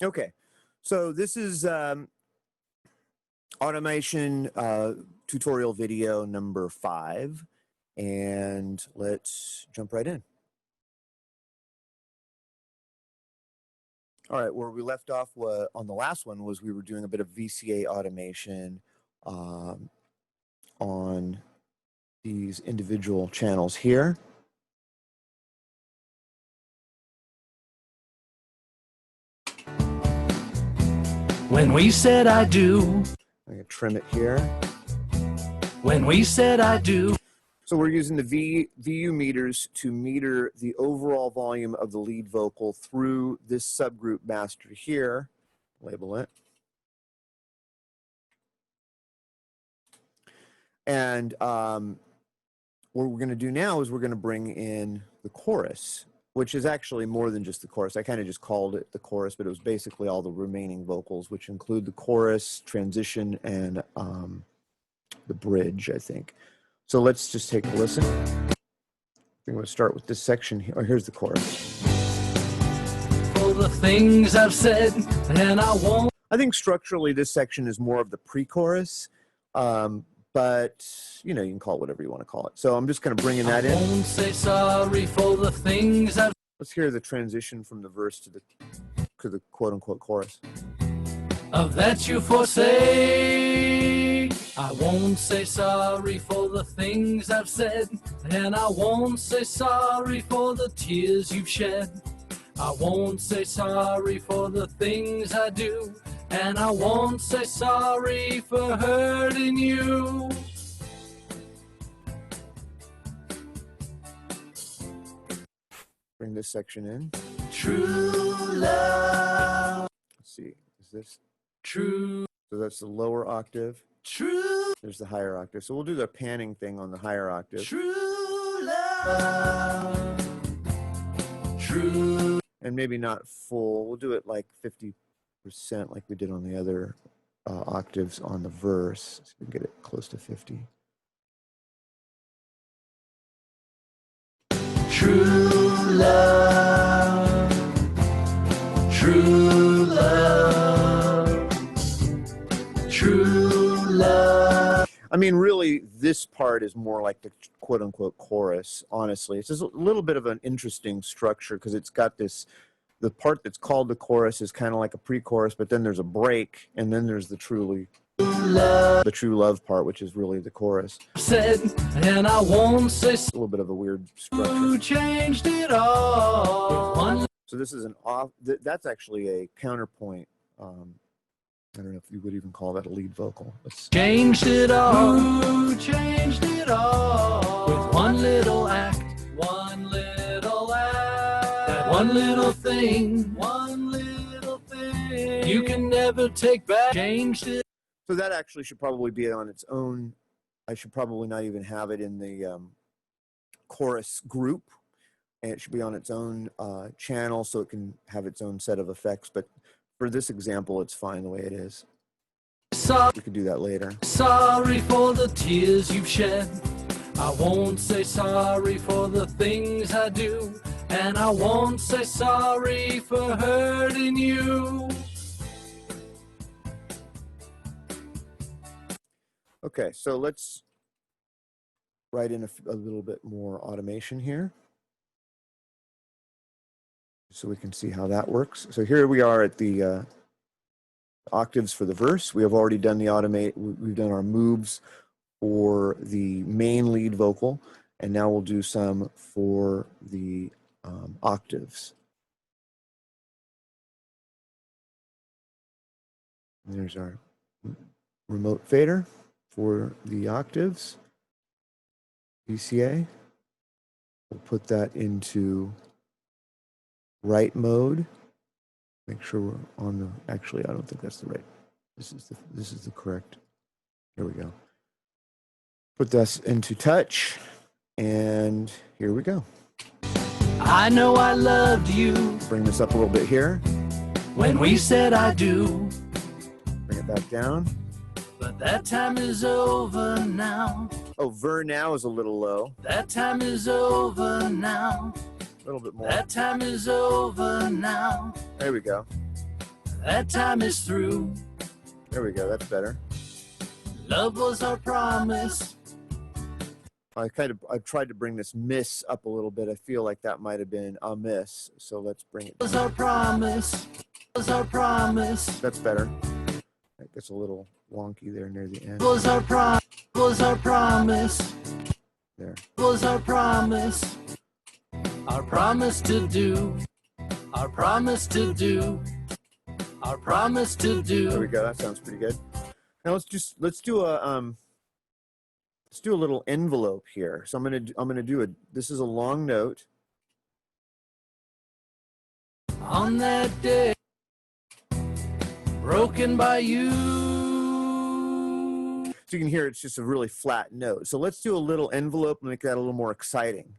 Okay, so this is automation tutorial video number 5, and let's jump right in. All right, where we left off on the last one was we were doing a bit of VCA automation on these individual channels here. When we said I do. I'm going to trim it here. When we said I do. So we're using the VU meters to meter the overall volume of the lead vocal through this subgroup master here. Label it. And what we're going to do now is we're going to bring in the chorus, which is actually more than just the chorus. I kind of just called it the chorus, but it was basically all the remaining vocals, which include the chorus, transition, and the bridge, I think. So let's just take a listen. I think I'm going to start with this section here. Oh, here's the chorus. For the things I've said, and I won't. I think structurally this section is more of the pre-chorus, but you know, you can call it whatever you want to call it. So I'm just kind of bringing that in. I won't say sorry for the things I've. Let's hear the transition from the verse to the quote-unquote chorus. Of that you forsake. I won't say sorry for the things I've said, and I won't say sorry for the tears you've shed. I won't say sorry for the things I do, and I won't say sorry for hurting you. Bring this section in. True love. Let's see, is this? True. So that's the lower octave. True. There's the higher octave. So we'll do the panning thing on the higher octave. True love. True. And maybe not full. We'll do it like 50% like we did on the other octaves on the verse. So we can get it close to 50. True love. True love. True love. I mean, really, this part is more like the quote-unquote chorus, honestly. It's just a little bit of an interesting structure because it's got this, the part that's called the chorus is kind of like a pre-chorus, but then there's a break, and then there's the true love part, which is really the chorus. Said, and I won't say a little bit of a weird structure. Who changed it all? So this is an off, that's actually a counterpoint. I don't know if you would even call that a lead vocal. Changed it all. Who changed it all? With one little act, one little act, that one little thing, you can never take back. Changed it. So that actually should probably be on its own. I should probably not even have it in the chorus group, and it should be on its own channel so it can have its own set of effects. But for this example, it's fine the way it is. We could do that later. Sorry for the tears you've shed. I won't say sorry for the things I do, and I won't say sorry for hurting you. Okay, so let's write in a little bit more automation here so we can see how that works. So here we are at the octaves for the verse. We have already done the we've done our moves for the main lead vocal, and now we'll do some for the octaves. And there's our remote fader for the octaves, VCA. We'll put that into right mode. Make sure we're on the, actually, I don't think that's the right, this is the correct, here we go. Put this into touch, and here we go. I know I loved you. Bring this up a little bit here. When we said I do. Bring it back down. But that time is over now. Oh, ver now is a little low. That time is over now. A little bit more. That time is over now. There we go. that time is through. There we go. That's better. Love was our promise. I tried to bring this miss up a little bit. I feel like that might have been a miss. So let's bring it Was down. our promise. Was our promise. That's better. That gets a little wonky there near the end. Was our promise. Was our promise. There. Was our promise. Our promise to do. Our promise to do. Our promise to do. There we go. That sounds pretty good. Now let's do a little envelope here. So I'm gonna do this is a long note. On that day, broken by you. So you can hear it's just a really flat note. So let's do a little envelope and make that a little more exciting.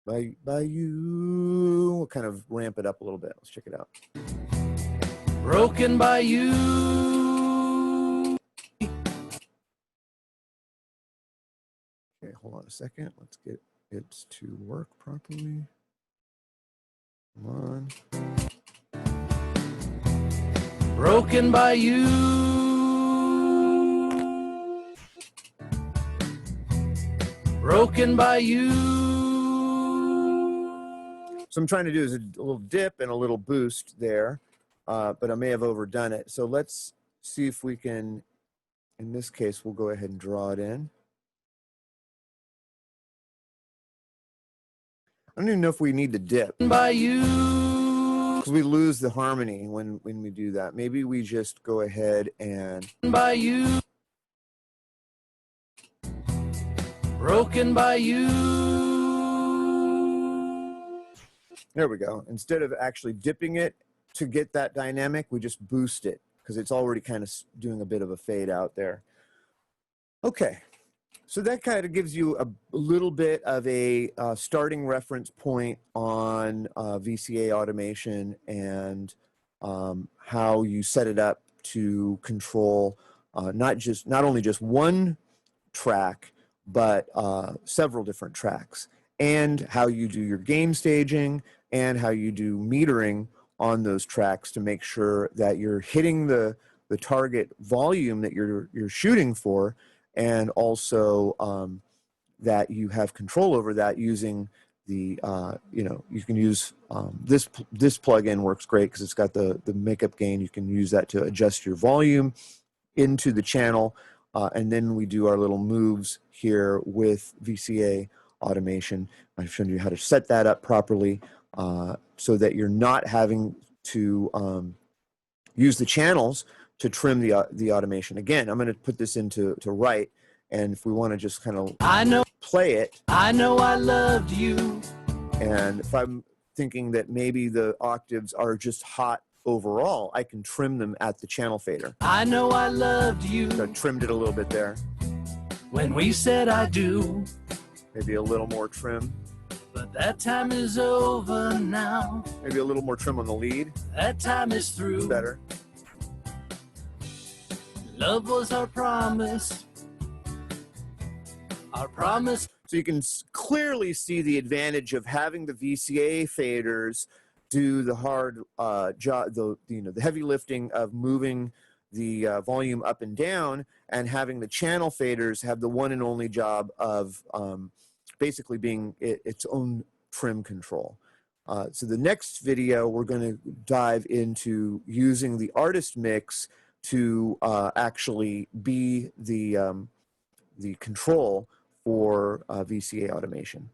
By you. We'll kind of ramp it up a little bit. Let's check it out. Broken by you. Okay, hold on a second. Let's get it to work properly. Come on. Broken by you. Broken by you. So I'm trying to do is a little dip and a little boost there, but I may have overdone it. So let's see if we can, in this case, we'll go ahead and draw it in. I don't even know if we need to dip. By you. Because we lose the harmony when we do that. Maybe we just go ahead and... By you. Broken by you. There we go. Instead of actually dipping it to get that dynamic, we just boost it because it's already kind of doing a bit of a fade out there. Okay. So that kind of gives you a little bit of a starting reference point on VCA automation and how you set it up to control not only just one track, but several different tracks, and how you do your gain staging and how you do metering on those tracks to make sure that you're hitting the target volume that you're shooting for, and also that you have control over that using the you can use this plugin works great because it's got the makeup gain. You can use that to adjust your volume into the channel, and then we do our little moves here with VCA automation. I've shown you how to set that up properly so that you're not having to use the channels to trim the automation. Again, I'm going to put this into right, and if we want to just kind of play it. I know I loved you. And if I'm thinking that maybe the octaves are just hot overall, I can trim them at the channel fader. I know I loved you. So I trimmed it a little bit there. When we said I do. Maybe a little more trim. But that time is over now. Maybe a little more trim on the lead. That time is through. Better. Love was our promise. Our promise. So you can clearly see the advantage of having the VCA faders do the hard job, the heavy lifting of moving the volume up and down, and having the channel faders have the one and only job of basically being its own trim control. So the next video, we're going to dive into using the artist mix to actually be the control for VCA automation.